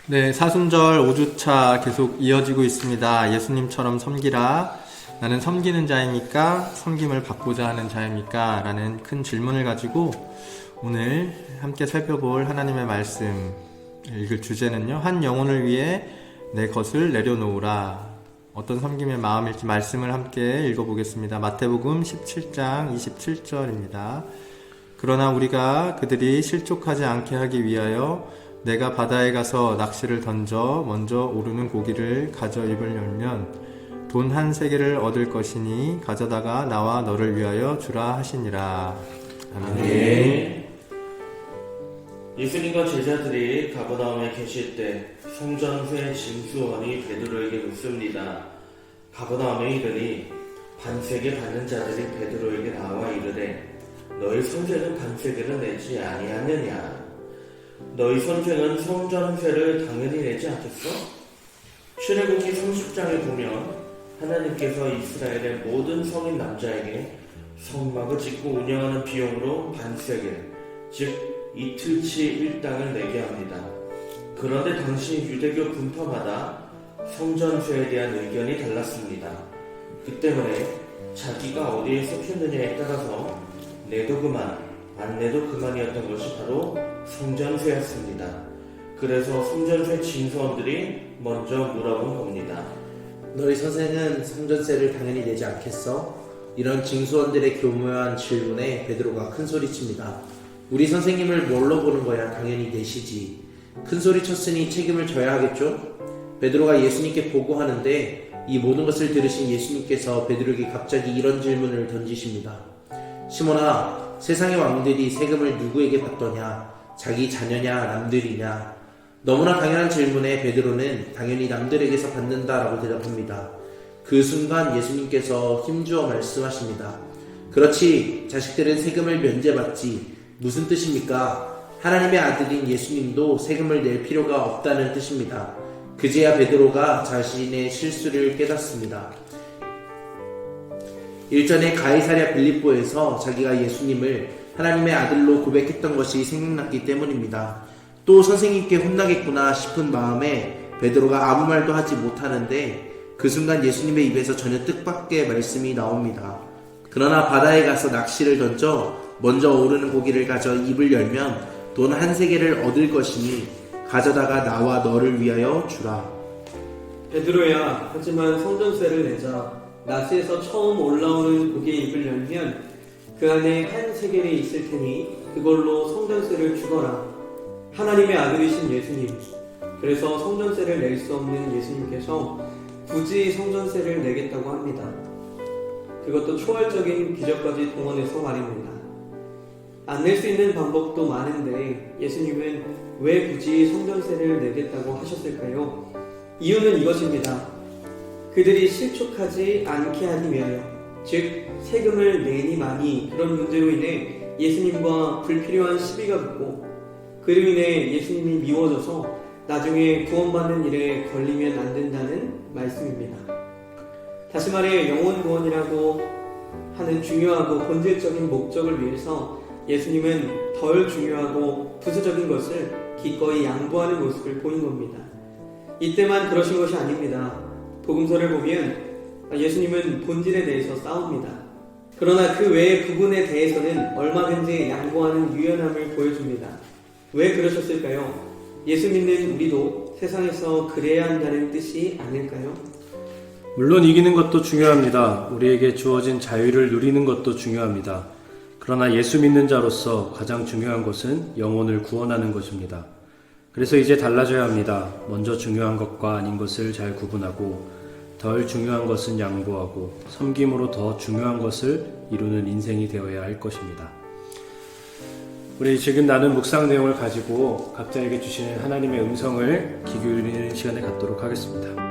네, 사순절 5주차 계속 이어지고 있습니다. 예수님처럼 섬기라. 나는 섬기는 자입니까? 섬김을 받고자 하는 자입니까? 라는 큰 질문을 가지고 오늘 함께 살펴볼 하나님의 말씀 읽을 주제는요. 한 영혼을 위해 내 것을 내려놓으라. 어떤 섬김의 마음일지 말씀을 함께 읽어보겠습니다. 마태복음 17장 27절입니다. 그러나 우리가 그들이 실족하지 않게 하기 위하여 내가 바다에 가서 낚시를 던져 먼저 오르는 고기를 가져 입을 열면 돈 한 세겔을 얻을 것이니 가져다가 나와 너를 위하여 주라 하시니라. 아멘. 예수님과 제자들이 가버나움에 계실 때 성전세 징수원이 베드로에게 묻습니다. 가버나움에 이르니 반세계 받는 자들이 베드로에게 나와 이르되 너희 선생은 반세계를 내지 아니하느냐? 너희 선생은 성전세를 당연히 내지 않겠어? 출애굽기 30장에 보면 하나님께서 이스라엘의 모든 성인 남자에게 성막을 짓고 운영하는 비용으로 반세겔, 즉 이틀치 일당을 내게 합니다. 그런데 당시 유대교 분파마다 성전세에 대한 의견이 달랐습니다. 그 때문에 자기가 어디에 속했느냐에 따라서 내도 그만, 안 내도 그만이었던 것이 바로 성전세였습니다. 그래서 성전세 징수원들이 먼저 물어본 겁니다. 너희 선생은 성전세를 당연히 내지 않겠어? 이런 징수원들의 교묘한 질문에 베드로가 큰 소리칩니다. 우리 선생님을 뭘로 보는 거야? 당연히 내시지. 큰 소리 쳤으니 책임을 져야 하겠죠? 베드로가 예수님께 보고하는데 이 모든 것을 들으신 예수님께서 베드로에게 갑자기 이런 질문을 던지십니다. 시몬아, 세상의 왕들이 세금을 누구에게 받더냐? 자기 자녀냐 남들이냐? 너무나 당연한 질문에 베드로는 당연히 남들에게서 받는다라고 대답합니다. 그 순간 예수님께서 힘주어 말씀하십니다. 그렇지, 자식들은 세금을 면제받지. 무슨 뜻입니까? 하나님의 아들인 예수님도 세금을 낼 필요가 없다는 뜻입니다. 그제야 베드로가 자신의 실수를 깨닫습니다. 일전에 가이사랴 빌립보에서 자기가 예수님을 하나님의 아들로 고백했던 것이 생각났기 때문입니다. 또 선생님께 혼나겠구나 싶은 마음에 베드로가 아무 말도 하지 못하는데 그 순간 예수님의 입에서 전혀 뜻밖의 말씀이 나옵니다. 그러나 바다에 가서 낚시를 던져 먼저 오르는 고기를 가져 입을 열면 돈 한 세겔을 얻을 것이니 가져다가 나와 너를 위하여 주라. 베드로야, 하지만 성전세를 내자. 낚시에서 처음 올라오는 고기의 입을 열면 그 안에 한 세겔이 있을 테니 그걸로 성전세를 주거라. 하나님의 아들이신 예수님, 그래서 성전세를 낼 수 없는 예수님께서 굳이 성전세를 내겠다고 합니다. 그것도 초월적인 기적까지 동원해서 말입니다. 안 낼 수 있는 방법도 많은데 예수님은 왜 굳이 성전세를 내겠다고 하셨을까요? 이유는 이것입니다. 그들이 실족하지 않게 하기 위하여, 즉 세금을 내니 마니 그런 문제로 인해 예수님과 불필요한 시비가 붙고 그로 인해 예수님이 미워져서 나중에 구원받는 일에 걸리면 안 된다는 말씀입니다. 다시 말해 영혼 구원이라고 하는 중요하고 본질적인 목적을 위해서 예수님은 덜 중요하고 부수적인 것을 기꺼이 양보하는 모습을 보인 겁니다. 이때만 그러신 것이 아닙니다. 복음서를 보면 예수님은 본질에 대해서 싸웁니다. 그러나 그 외의 부분에 대해서는 얼마든지 양보하는 유연함을 보여줍니다. 왜 그러셨을까요? 예수 믿는 우리도 세상에서 그래야 한다는 뜻이 아닐까요? 물론 이기는 것도 중요합니다. 우리에게 주어진 자유를 누리는 것도 중요합니다. 그러나 예수 믿는 자로서 가장 중요한 것은 영혼을 구원하는 것입니다. 그래서 이제 달라져야 합니다. 먼저 중요한 것과 아닌 것을 잘 구분하고 덜 중요한 것은 양보하고 섬김으로 더 중요한 것을 이루는 인생이 되어야 할 것입니다. 우리 지금 나눈 묵상 내용을 가지고 각자에게 주시는 하나님의 음성을 귀 기울이는 시간을 갖도록 하겠습니다.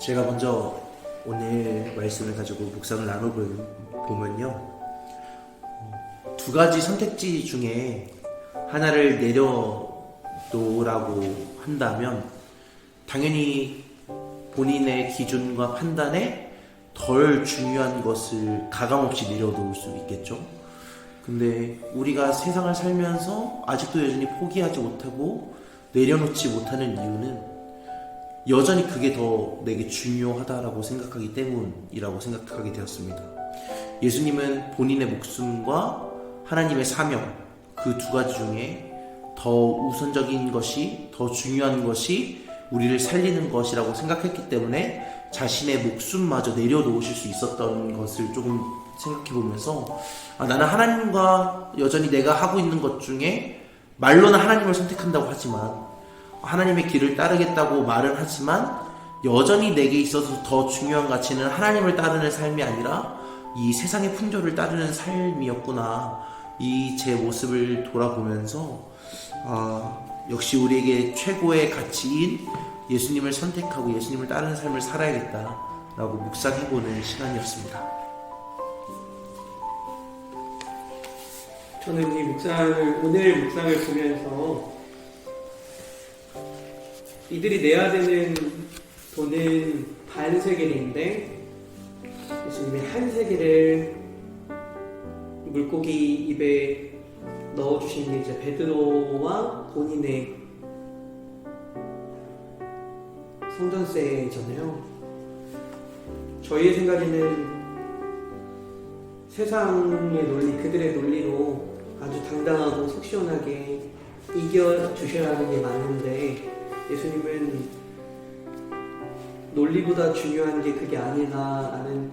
제가 먼저 오늘 말씀을 가지고 묵상을 나눠보면요. 두 가지 선택지 중에 하나를 내려놓으라고 한다면 당연히 본인의 기준과 판단에 덜 중요한 것을 가감없이 내려놓을 수 있겠죠. 근데 우리가 세상을 살면서 아직도 여전히 포기하지 못하고 내려놓지 못하는 이유는 여전히 그게 더 내게 중요하다라고 생각하기 때문이라고 생각하게 되었습니다. 예수님은 본인의 목숨과 하나님의 사명, 그 두 가지 중에 더 우선적인 것이, 더 중요한 것이 우리를 살리는 것이라고 생각했기 때문에 자신의 목숨마저 내려놓으실 수 있었던 것을 조금 생각해보면서 나는 하나님과 여전히 내가 하고 있는 것 중에 말로는 하나님을 선택한다고 하지만 하나님의 길을 따르겠다고 말은 하지만 여전히 내게 있어서 더 중요한 가치는 하나님을 따르는 삶이 아니라 이 세상의 풍조를 따르는 삶이었구나. 이 제 모습을 돌아보면서 역시 우리에게 최고의 가치인 예수님을 선택하고 예수님을 따르는 삶을 살아야겠다라고 묵상해보는 시간이었습니다. 저는 오늘 묵상을 보면서 이들이 내야 되는 돈은 반 세겔인데 예수님이 한 세겔을 물고기 입에 넣어주신 게 이제 베드로와 본인의 성전세잖아요. 저희의 생각에는 세상의 논리, 그들의 논리로 아주 당당하고 속 시원하게 이겨주셔야 하는 게 맞는데 예수님은 논리보다 중요한 게 그게 아니다라는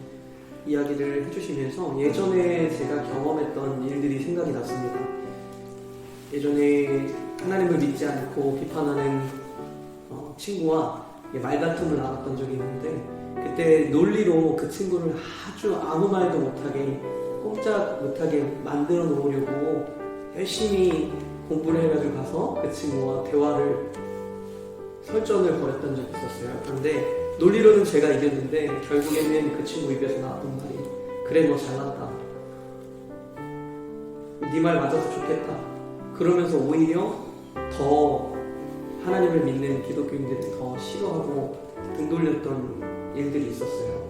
이야기를 해주시면서 예전에 제가 경험했던 일들이 생각이 났습니다. 예전에 하나님을 믿지 않고 비판하는 친구와 말다툼을 나눴던 적이 있는데 그때 논리로 그 친구를 아주 아무 말도 못하게 꼼짝 못하게 만들어 놓으려고 열심히 공부를 해가지고 가서 그 친구와 대화를 설전을 벌였던 적이 있었어요. 그런데 논리로는 제가 이겼는데 결국에는 그 친구 입에서 나왔던 말이 그래 너 잘났다, 네 말 맞아서 좋겠다, 그러면서 오히려 더 하나님을 믿는 기독교인들을 더 싫어하고 등 돌렸던 일들이 있었어요.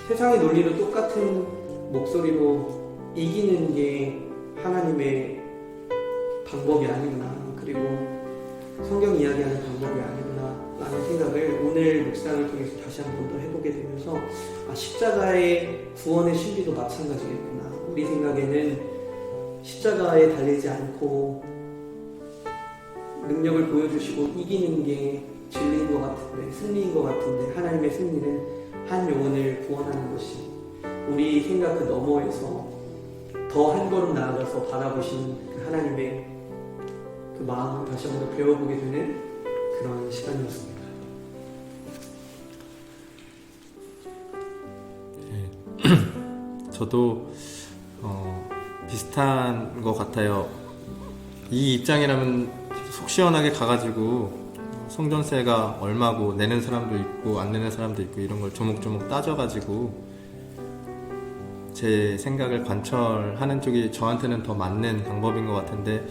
세상의 논리로 똑같은 목소리로 이기는 게 하나님의 방법이 아니구나, 그리고 성경 이야기하는 방법이 아니구나 라는 생각을 오늘 묵상을 통해서 다시 한 번 더 해보게 되면서 십자가의 구원의 신비도 마찬가지겠구나. 우리 생각에는 십자가에 달리지 않고 능력을 보여주시고 이기는 게 진리인 것 같은데, 승리인 것 같은데 하나님의 승리는 한 영혼을 구원하는 것이 우리 생각 그 너머에서 더 한 걸음 나아가서 바라보신 그 하나님의 그 마음을 다시 한번 더 배워보게 되는 그런 시간이었습니다. 저도 비슷한 것 같아요. 이 입장이라면 속 시원하게 가가지고 성전세가 얼마고 내는 사람도 있고 안 내는 사람도 있고 이런 걸 조목조목 따져가지고 제 생각을 관철하는 쪽이 저한테는 더 맞는 방법인 것 같은데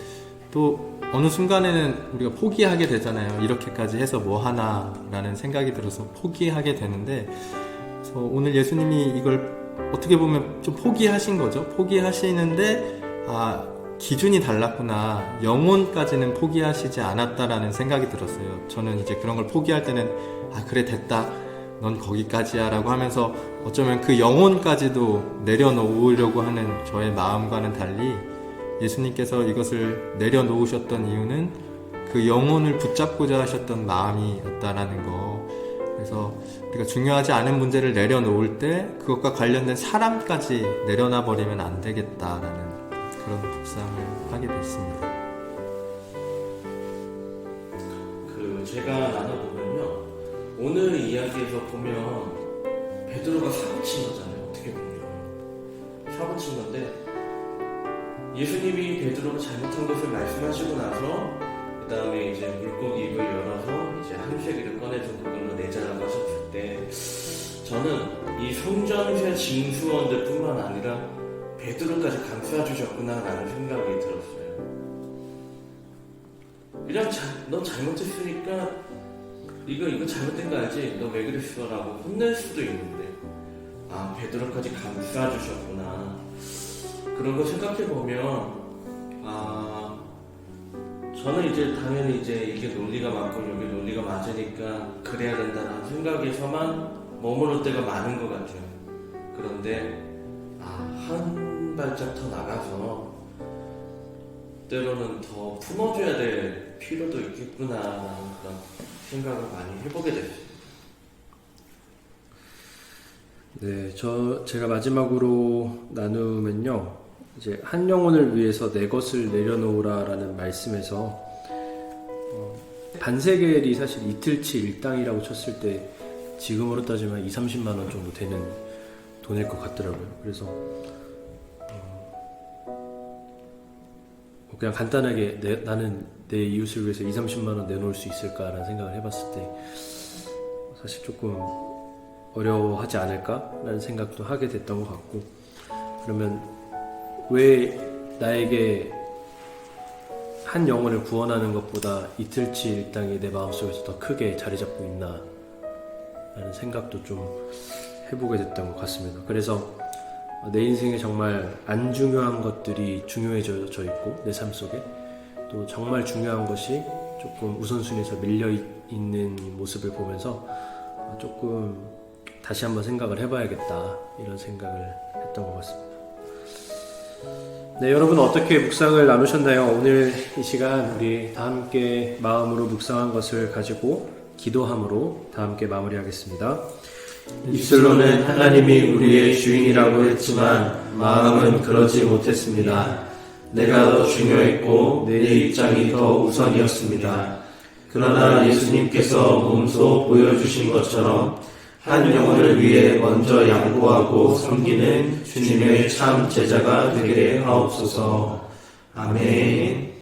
또 어느 순간에는 우리가 포기하게 되잖아요. 이렇게까지 해서 뭐 하나 라는 생각이 들어서 포기하게 되는데 그래서 오늘 예수님이 이걸 어떻게 보면 좀 포기하신 거죠. 포기하시는데 기준이 달랐구나. 영혼까지는 포기하시지 않았다라는 생각이 들었어요. 저는 이제 그런 걸 포기할 때는 그래 됐다, 넌 거기까지야 라고 하면서 어쩌면 그 영혼까지도 내려놓으려고 하는 저의 마음과는 달리 예수님께서 이것을 내려놓으셨던 이유는 그 영혼을 붙잡고자 하셨던 마음이었다라는 거. 그래서 우리가 중요하지 않은 문제를 내려놓을 때 그것과 관련된 사람까지 내려놔 버리면 안 되겠다라는 그런 묵상을 하게 됐습니다. 제가 나눠보면요, 오늘 이야기에서 보면 베드로가 사고친 거잖아요. 어떻게 보면 사고친 건데 예수님이 베드로가 잘못한 것을 말씀하시고 나서 그 다음에 이제 물고기 입을 열어서 이제 한 세기를 꺼내서 그걸로 내자라고 하셨을 때 저는 이 성전세 징수원들 뿐만 아니라 베드로까지 감싸 주셨구나라는 생각이 들었어요. 그냥 너 잘못했으니까 이거 잘못된 거 알지? 너 왜 그랬어? 라고 혼낼 수도 있는데 아 베드로까지 감싸 주셨구나. 그런 거 생각해 보면 저는 이제 당연히 이제 이게 논리가 맞고 여기 논리가 맞으니까 그래야 된다는 생각에서만 머무를 때가 많은 것 같아요. 그런데 한 발짝 더 나가서 때로는 더 품어줘야 될 필요도 있겠구나라는 그런 생각을 많이 해보게 됐어요. 네, 제가 마지막으로 나누면요. 이제 한 영혼을 위해서 내 것을 내려놓으라라는 말씀에서 반세겔이 사실 이틀치 일당이라고 쳤을 때 지금으로 따지면 2-30만 원 정도 되는 돈일 것 같더라고요. 그래서 그냥 간단하게 나는 내 이웃을 위해서 2-30만 원 내놓을 수 있을까라는 생각을 해봤을 때 사실 조금 어려워하지 않을까라는 생각도 하게 됐던 것 같고, 그러면 왜 나에게 한 영혼을 구원하는 것보다 이틀치 일당이 내 마음속에서 더 크게 자리 잡고 있나 라는 생각도 좀 해보게 됐던 것 같습니다. 그래서 내 인생에 정말 안 중요한 것들이 중요해져 있고 내 삶 속에 또 정말 중요한 것이 조금 우선순위에서 밀려있는 모습을 보면서 조금 다시 한번 생각을 해봐야겠다 이런 생각을 했던 것 같습니다. 네, 여러분 어떻게 묵상을 나누셨나요? 오늘 이 시간 우리 다 함께 마음으로 묵상한 것을 가지고 기도함으로 다 함께 마무리하겠습니다. 입술로는 하나님이 우리의 주인이라고 했지만 마음은 그러지 못했습니다. 내가 더 중요했고 내 입장이 더 우선이었습니다. 그러나 예수님께서 몸소 보여주신 것처럼 한 영혼을 위해 먼저 양보하고 섬기는 주님의 참 제자가 되게 하옵소서. 아멘.